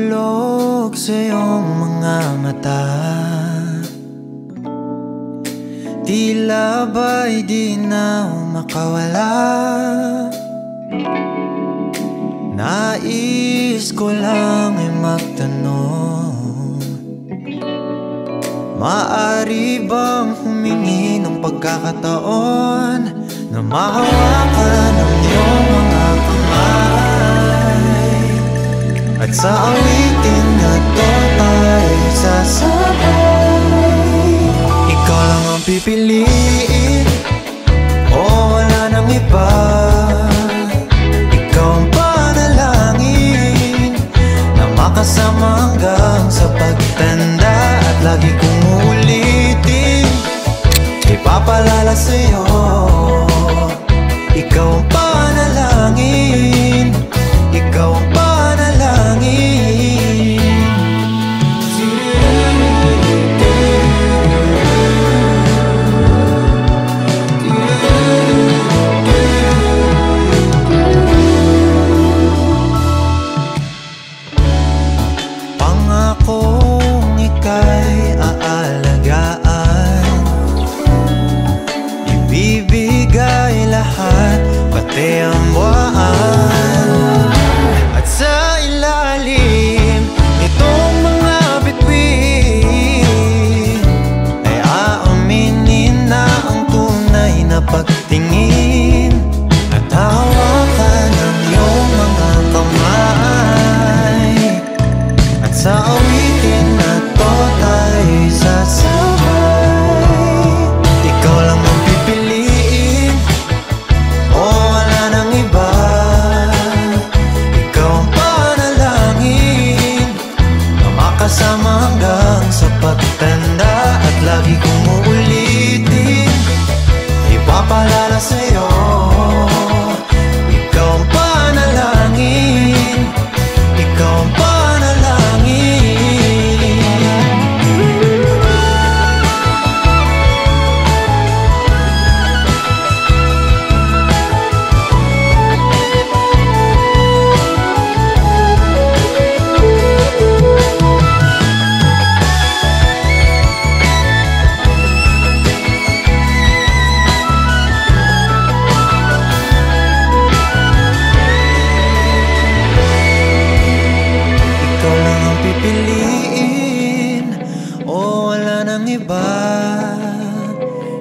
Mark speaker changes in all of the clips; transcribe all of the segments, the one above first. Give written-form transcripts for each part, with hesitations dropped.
Speaker 1: Nahulog sa iyong mga mata, tila ba'y di na makawala. Nais ko lang ay magtanong, maaari bang humingi ng pagkakataon na mahawakan ang iyong mga kamay, at sa awitin na to tayo sasabay. Ikaw lang ang pipiliin, o wala nang iba. Ikaw ang panalangin na makasama hanggang sa pagtanda, at lagi kong uulitin, ipapalala sa'yo. Ikaw ang panalangin, ikaw ang panalangin. Pangakong ika'y aalagaan, ibibigay lahat, pati ang buwan. At sa ilalim nitong mga bituin ay aaminin na ang tunay na pagtingin, at hawakan ang iyong mga kamay, at sa awitin na to tayo'y sasabay. Ikaw lang ang pipiliin, o wala nang iba. Ikaw ang panalangin na makasama hanggang sa pagtanda, at lagi kong uulitin, ipapalala sa'yo. Ikaw ang panalangin, ikaw ang panalangin.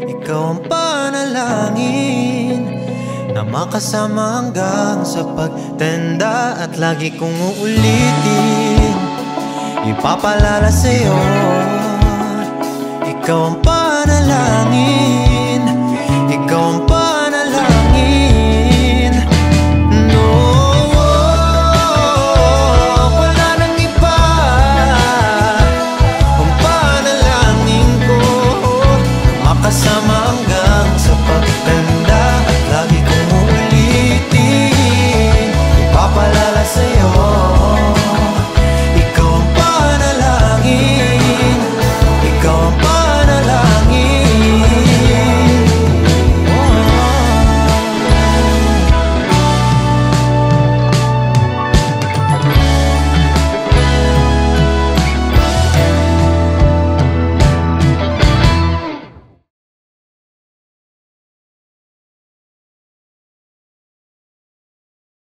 Speaker 1: Ikaw ang panalangin na makasama hanggang sa pagtanda, at lagi kong uulitin, ipapalala sa'yo. Ikaw ang panalangin.